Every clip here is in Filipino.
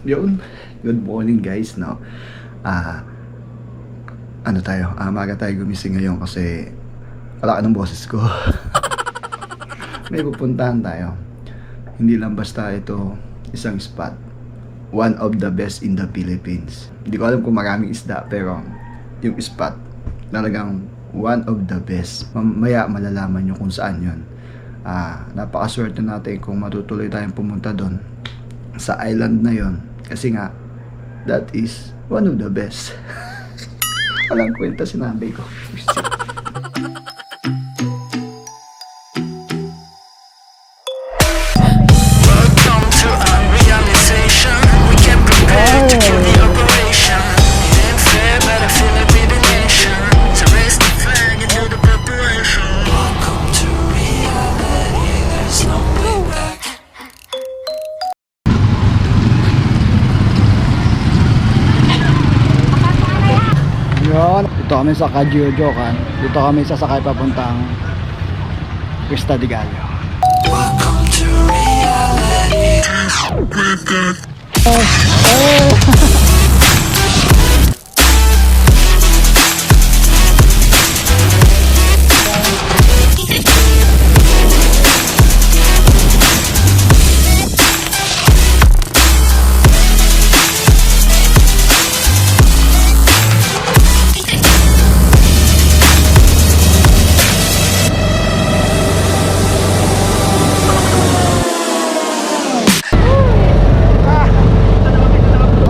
Yun, good morning guys, no? Maga tayo gumising ngayon kasi wala ka ng boses ko. May pupuntahan tayo. Hindi lang basta ito isang spot. One of the best in the Philippines. Hindi ko alam kung maraming isda, pero yung spot talagang one of the best. Mamaya malalaman nyo kung saan yun. Napakaswerte natin kung matutuloy tayong pumunta doon sa island na yon, kasi nga that is one of the best. Walang kwenta sinabi ko. Welcome to unrealization. We can't prepare to kill the operation. It ain't fair, but I feel it with the nation. So raise the flag and do the preparation. Welcome to reality. There's no way back. Yun, dito kami sa Kajiojokan. Dito kami sasakay papuntang Cuesta de Gallo. Welcome to reality.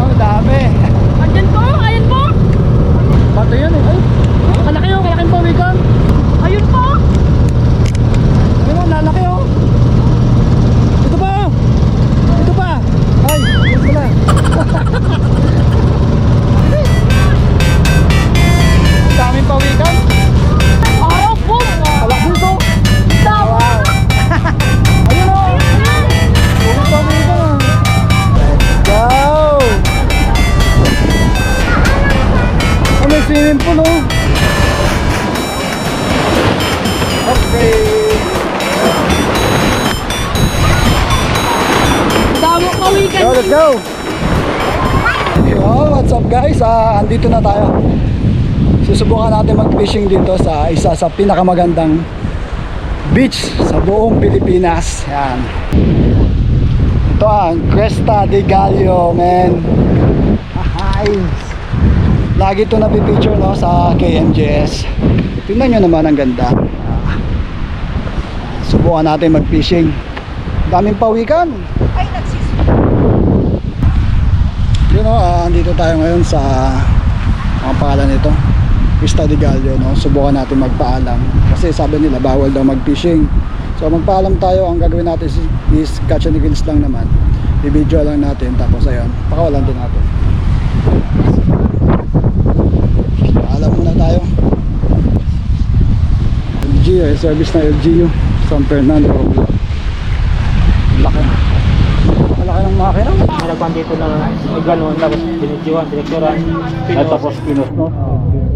Ang dami. Andyan po, ayun po. Bato yun eh. Ay, Kalaki yung, kaya po, Wigan. Ayun po. ayun o, lalaki o. Ito pa o. Ito pa. Ay, yun pala. Ang daming pawikan. Araw po. Alak dito. Tawa. Ayun o. Puro pawikan. Let's go. Oh, may swimming pool o. Okay. Damo ka, Wigan. Yo, let's go! Yo, what's up guys? Andito na tayo. Susubukan natin mag-fishing dito sa isa sa pinakamagandang beach sa buong Pilipinas. Yan. Ito ang Cuesta de Gallo, man. Hi. Lagi ito napipicture, no, sa KMJS. Tingnan nyo naman, ang ganda. Subukan natin mag-fishing. Daming pawikan. Yun o, andito tayo ngayon sa ang pangalan nito, Cuesta de Gallo, no? Subukan natin magpaalam kasi sabi nila bawal daw mag-fishing. So magpaalam tayo. Ang gagawin natin is catch and release lang naman. I-video lang natin, tapos ayun, pakawalan din natin. Paalam muna tayo. LGU, service na LGU San Fernando. Laki. Malaki ng makina. Nalagpan dito na gano'n, tapos binidyohan, direktoran, tapos pinos, no?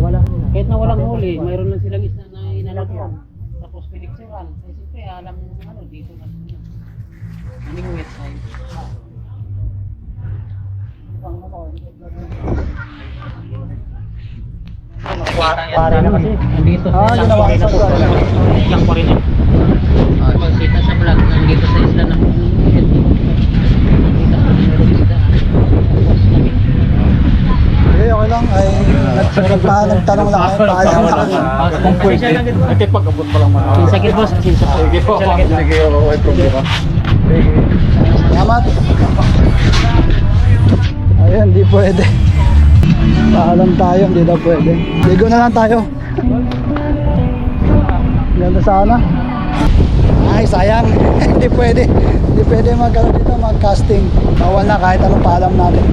Wala. Kahit na walang huli, mayroon lang silang isda na inalagyan. Tapos pinikturan. Eh, siyempre, alam mo ano, dito na sila. Aning wet side. Pare na kasi. Nandito sa isla. ginawa ko sa Yang pa rin eh. Pag kita sa vlog, nandito sa isla ng nakita ko mayroong isda. Okay, okay lang. Ay, nagtanong lang kayo. Paalam lang. Kung pwede. Kasi pag-abot pa lang man. Sinsagit boss, sinsagit. Sige po. Sige, okay, problema. Salamat. Ayun, di pwede. Paalam tayo, hindi daw pwede. Ligo na lang tayo. Ganda sana. Ay, sayang. Hindi pwede. Hindi pwede mag-casting. Bawal na kahit anong paalam natin.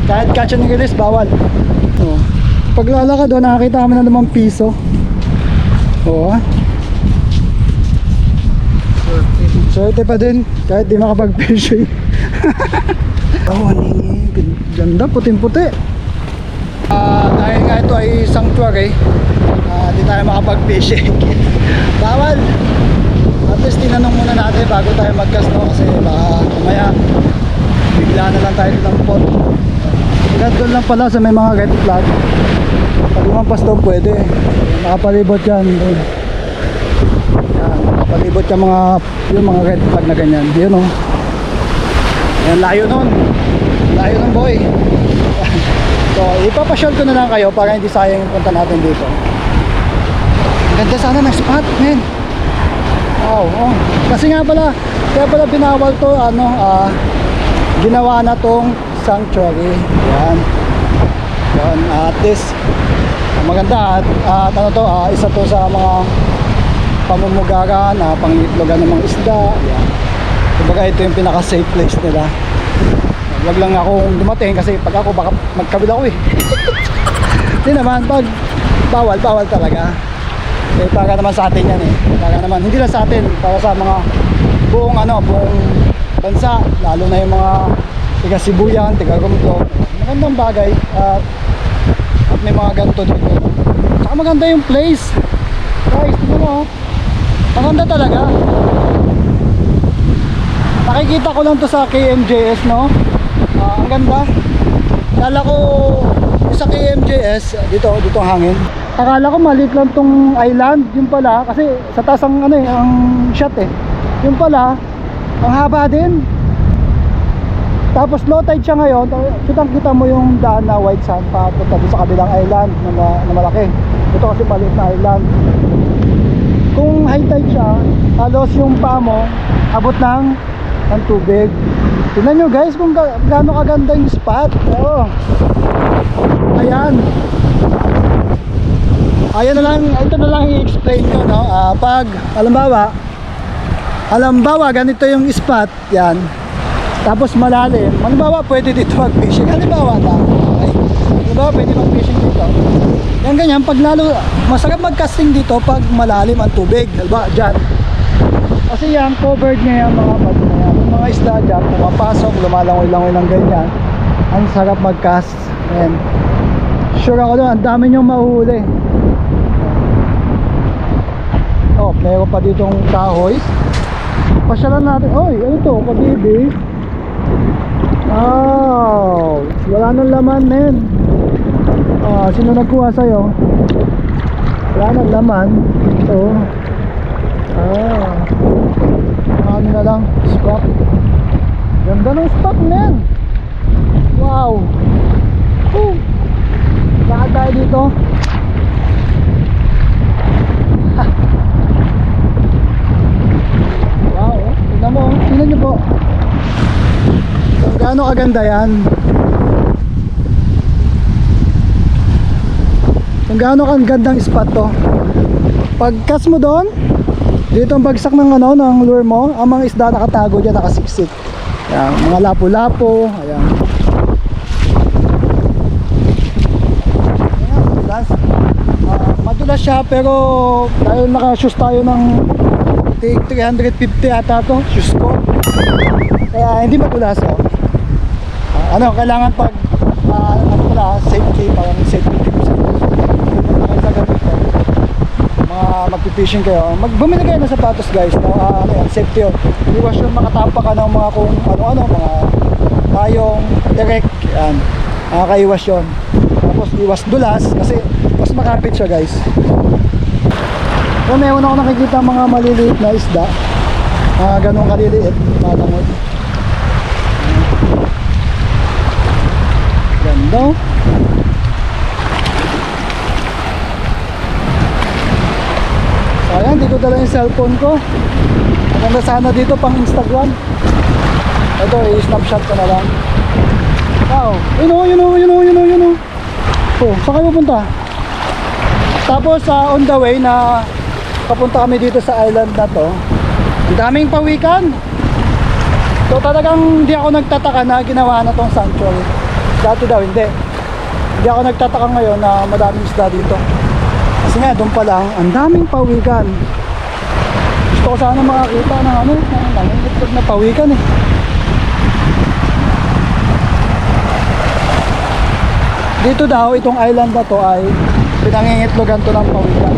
Kahit catch and release, bawal. Oh. Paglalakad doon, nakakita kami ng 5 piso. Oo. Swerte pa din, kahit di makapag-fishing. Oh, ganda, puting-puti. Dahil nga ito ay sanctuary, di tayo makapag-fishing. Bawal. At least tinanong muna natin bago tayo mag-cast, no? Kasi baka mamaya bigla na lang tayo nampot. Hanggang doon lang pala sa may mga red flag. Pag lumampas doon pwede. Nakapalibot yan doon. Yan, nakapalibot yung mga red flag na ganyan. Yun o. Yan, layo nun. Layo nun boy. So ipapasyal ko na lang kayo para hindi sayang yung punta natin dito. Ganda sana ng spot, men. Wow, oh. Kasi nga pala, kaya pala binawal to, ginawa na tong sanctuary. Yan. Yan, at least maganda at ano to, isa to sa mga pamumugaran, pangitlogan ng mga isda. Yan. Kumbaga ito yung pinaka safe place nila. Wag lang akong dumating kasi pag ako baka magkabila ko eh. Hindi naman, pag bawal talaga. Eh, para naman sa atin yan eh. Para naman, hindi lang sa atin, para sa mga buong bansa, lalo na yung mga tiga Sibuyan, tiga Gumto. Magandang bagay at may mga ganito dito. Saka maganda yung place. Guys, tignan mo. Maganda talaga. Nakikita ko lang to sa KMJS, no? Ang ganda. Kala ko sa KMJS, dito ang hangin. Akala ko maliit lang tong island, yun pala kasi sa taas ang ang shot eh. Yun pala, ang haba din. Tapos low tide siya ngayon, kitang-kita mo yung daan na white sand papunta sa kabilang island na malaki. Ito kasi maliit na island. Kung high tide siya, halos yung paa mo abot ng tubig. Tingnan nyo guys kung gaano kaganda yung spot. Oo. Ayan. Ayan na lang, ito na lang i-explain ko, no? Pag halimbawa ganito yung spot, yan. Tapos malalim. Halimbawa pwede dito mag-fishing. Halimbawa pwede mag-fishing dito. Yan ganyan, pag lalo masarap mag-casting dito pag malalim ang tubig. Halimbawa dyan. Kasi yan, covered niya yung mga pag na yan. Yung mga isda dyan, pumapasok, lumalangoy-langoy ng ganyan. Ang sarap mag-cast. Ayan. Sure ako doon, ang dami niyong mahuhuli. Oh, meron pa ditong kahoy. Pasyalan natin. Oy, ano to, kabibi? Wow, wala nang laman, men. Sino nagkuha sa'yo? Wala nang laman. Ito. Ano na lang, spot. Ganda ng spot, men. Wow. Lakad tayo dito. Wow, tignan mo, tignan nyo po kung gaano kaganda yan, kung gaano kagandang spot to. Pag cast mo doon, dito ang bagsak ng ng lure mo, ang mga isda nakatago dyan, nakasiksik. Ayan, mga lapo-lapo. Ayan. Madulas siya pero dahil naka-shoes tayo ng 350 ata to, shoes ko. Kaya hindi madulas kailangan pag safety, parang safety tips. Kaya sa ganito, magpipishing kayo, bumili kayo ng sapatos guys, safety yun. Iwas yung makatapa ka ng mga kung ano-ano, mga tayong direct, yan, nakakaiwas yun. Tapos iwas dulas kasi mas makapit siya guys. So meron ako nakikita mga maliliit na isda, ganun kaliliit, malamod. Ganda. So ayan, di ko dala yung cellphone ko. Maganda sana dito pang Instagram. Ito, i-snapshot ko na lang. Wow, yun o. Oh, saan kayo punta? Tapos on the way na papunta kami dito sa island na to, ang daming pawikan. So talagang hindi ako nagtataka na ginawa na tong sanctuary. Dati daw hindi ako nagtataka ngayon na madaming isda dito. Kasi nga doon pa lang ang daming pawikan. Gusto ko sana makakita ng nangingitlog na pawikan eh. Dito daw, itong island na to ay pinangingitlogan to ng pawikan.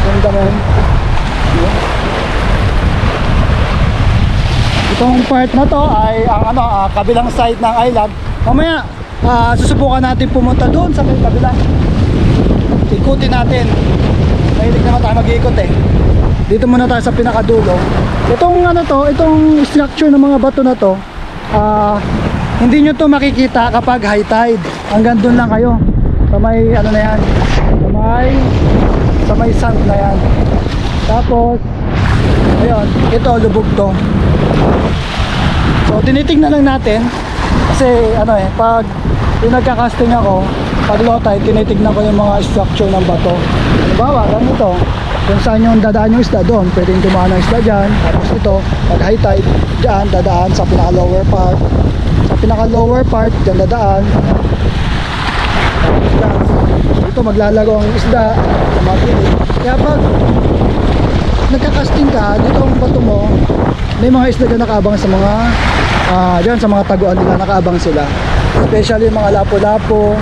Ganda mo. Ito Itong part na to ay ang kabilang side ng island. Mamaya susubukan natin pumunta doon sa kabila. Ikutin natin. Mahilig naman tayo mag-iikot eh. Dito muna tayo sa pinakadulo. Itong structure ng mga bato na to, hindi nyo to makikita kapag high tide. Hanggang doon lang kayo. Sa may ano na yan. Sa may sand na yan. Tapos ayun, ito lubog to. So tinitingnan lang natin kasi pag yung nagka-casting ako, pag low tide, tinitignan ko yung mga structure ng bato. Halimbawa, ganito, kung saan yung dadaan yung isda doon, pwedeng dumaan ng isda dyan. Tapos ito, pag high tide, dyan dadaan sa pinaka-lower part. Sa pinaka-lower part, dyan dadaan. Tapos dyan, ito maglalaro ang isda sa mga pilit. Kaya pag nagka-casting ka, dito ang bato mo, may mga isda dyan nakaabang sa mga dyan sa mga taguan nila, nakaabang sila. Especially yung mga lapo-lapo,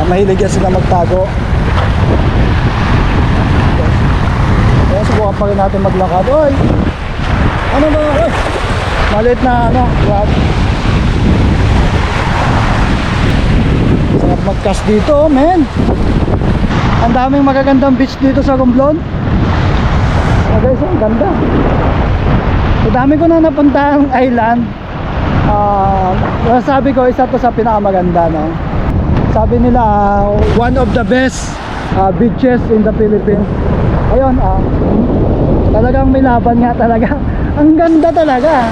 mahilig yan sila magtago. Kaya subukan pa rin natin maglakad. Oy! Ano ba? Oy! Malit na grab. Sarap mag-cast dito, men. Ang daming magagandang beach dito sa Romblon. Guys, ang ganda. Ang dami ko na napuntahang island. Sabi ko, isa to sa pinakamaganda, no? Sabi nila, one of the best beaches in the Philippines. Ayun, talagang may laban nga talaga. Ang ganda talaga.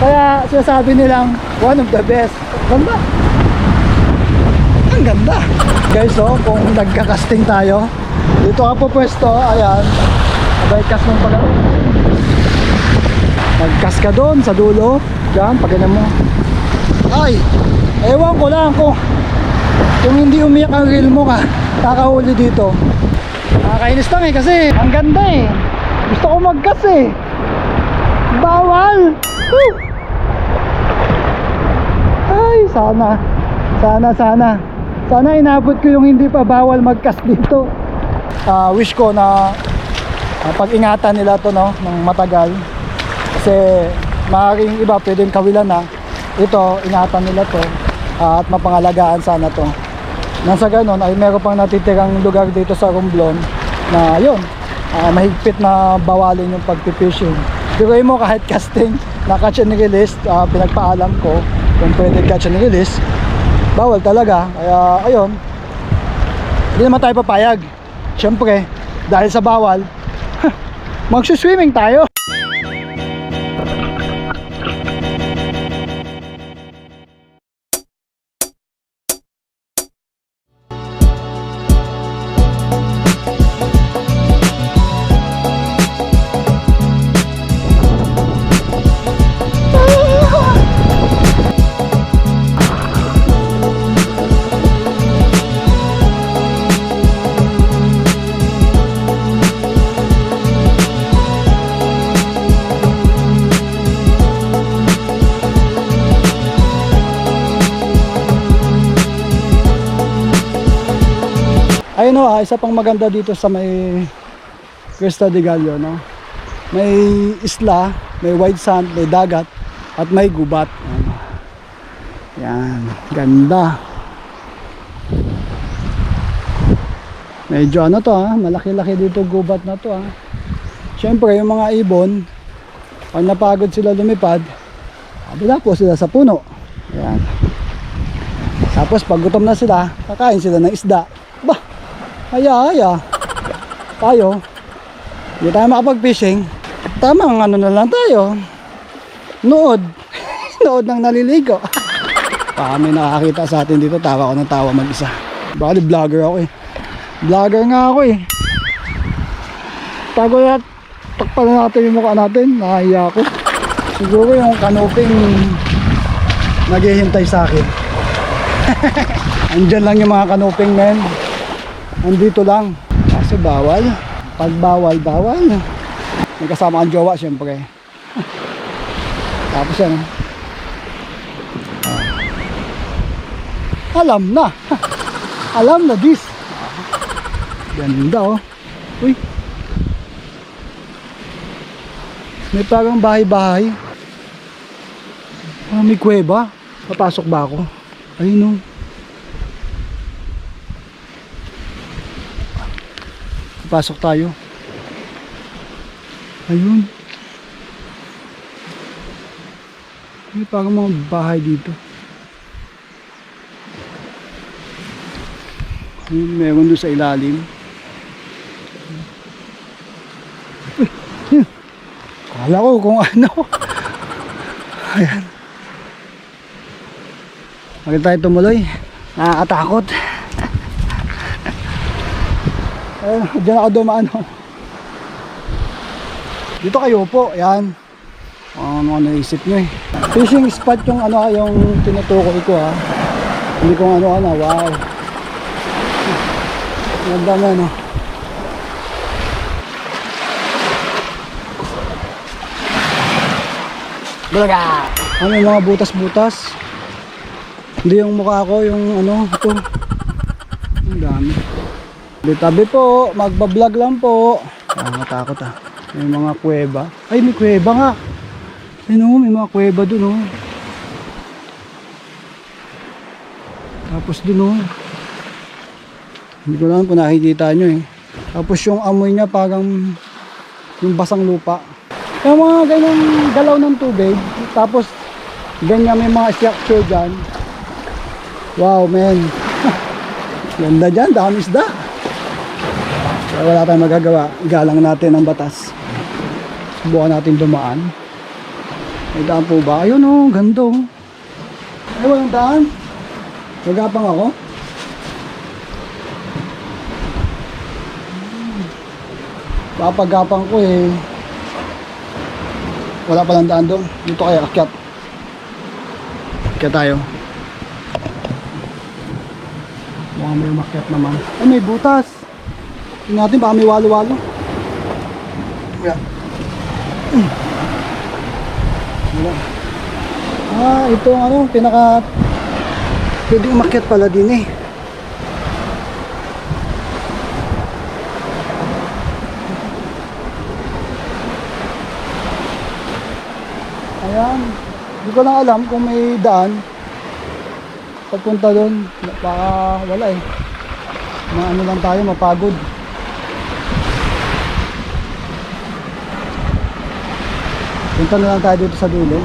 Kaya sinasabi nilang one of the best. Ganda. Ang ganda. Guys, kung nagka-casting tayo, dito ka po pwesto, ayan. Abay, cast mo pala. Mag-cast ka doon sa dulo. Diyan, pag ganyan mo. Ay, ewan ko lang kung hindi umiyak ang reel mo kakahuli dito. Nakakainis lang kasi ang ganda eh. Gusto ko mag-cast eh. Bawal. Woo! Ay, sana inabot ko yung hindi pa bawal mag-cast dito. Wish ko na pag-ingatan nila to, no, ng matagal. Kasi maaaring iba pwedeng kawilan na. Ito, ingatan nila to at mapangalagaan sana to. Nang sa ganun ay meron pang natitirang lugar dito sa Romblon na yun, mahigpit na bawalin yung pagpipishing. Pero mo kahit casting na catch and release, pinagpaalam ko kung pwede catch and release, bawal talaga. Kaya ayun, hindi naman tayo papayag. Siyempre, dahil sa bawal, magsuswimming tayo. Ayun isa pang maganda dito sa may Cresta de Gallo, no? May isla, may white sand, may dagat, at may gubat. Yan, ganda. Medyo malaki-laki dito gubat na to. Siyempre yung mga ibon, pag napagod sila lumipad, abila po sila sa puno. Yan. Tapos pag gutom na sila, kakain sila ng isda. Bah! Haya. Tayo, hindi tayo makapag-fishing. Tamang na lang tayo. Nood ng naliligo. May nakakita sa atin dito, tawa ko ng tawa mag-isa. Baka vlogger ako eh. Vlogger nga ako eh. Tago na, takpan natin yung mukha natin. Nahiya ako. Siguro yung kanuping naghihintay sa akin. Andyan lang yung mga kanuping, men. Andito lang. Kasi bawal. Pag bawal. May kasama ang jowa syempre. Tapos yan. Alam na. Alam na this. Ganda Uy. May parang bahay-bahay. Ah, may kuweba. Papasok ba ako? Ayun o. Papasok tayo. Ayun. May parang mga bahay dito. Ayun, meron doon sa ilalim. Kala ko kung ano. Ayan. Bakit tayo tumuloy? Nakakatakot. Ayun, dyan ako dumaan. Dito kayo po, ayan. Ano naisip nyo eh. Fishing spot yung ano, yung tinutukoy ko ha. Hindi ko ano, wow. Ganda na no. Bulaga! Ano yung mga butas-butas? Hindi yung mukha ko, yung ano, ito. Ang dami. Tabi po, magbablog lang po. Nakakatakot ah. May mga kuweba. Ay, may kuweba nga. Ayun oh, may mga kuweba dun oh. Tapos dun oh. Hindi ko lang kung nakikita nyo eh. Tapos yung amoy niya parang yung basang lupa. Yung mga ganyang galaw ng tubig. Tapos ganyan may mga structure dyan. Wow man. Ganda dyan, dami isda. Kaya wala tayong magagawa. Igalang natin ang batas. Subukan natin dumaan. May daan po ba? Ayun oh, ganda oh. Ay, walang daan. Magapang ako. Papagapang ko eh. Wala palang daan doon. Dito kaya akyat. Akyat tayo. Baka may umakyat naman. Ay, may butas. Tingnan natin, baka may walo-walo. Wala. Wala. Ah, ito ang ano, pinaka pwedeng umakyat pala din eh. Ayan. Hindi ko lang alam kung may daan papunta doon. Baka wala eh. Ano lang tayo, mapagod. Punta na lang tayo dito sa dulo.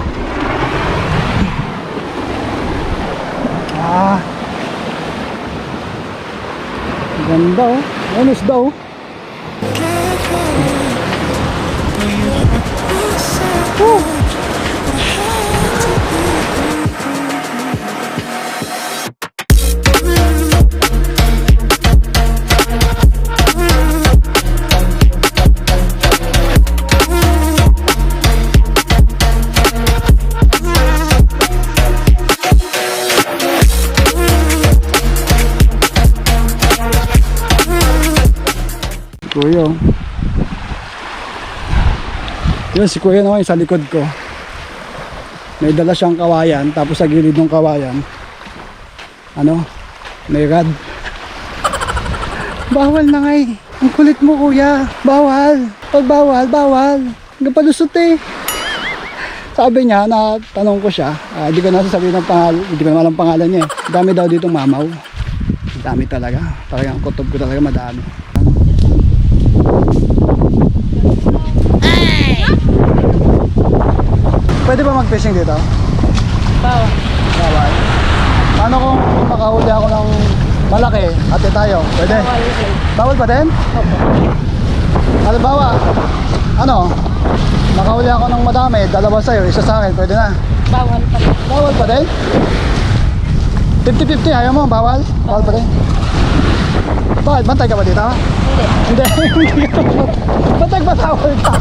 Ah. Ganda oh. Ano isda oh. Kuya oh. Yun si kuya naman sa likod ko. May dala siyang kawayan. Tapos sa gilid ng kawayan ano, may rad. Bawal na nga eh. Ang kulit mo kuya. Bawal. Pag bawal, bawal. Nagpalusot eh. Sabi niya, na tanong ko siya, hindi ko nasasabihin ng pangalan, hindi ko naman alam pangalan niya eh. Dami daw ditong mamaw. Dami talaga. Talagang kutob ko talaga madami. Pwede ba mag-fishing dito? Bawal. Bawal. Paano kung makahuli ako ng malaki? Ate tayo. Pwede? Bawal pa din? Opo. Halimbawa, ano? Makahuli ako ng madami, dalawa sa'yo, isa sa akin, pwede na? Bawal pa. Bawal pa din? 50-50, ayaw mo? Bawal? Bawal pa din? Bakit? Bantay ka ba dito? Hindi. Hindi. Ba't nagpatawal ka?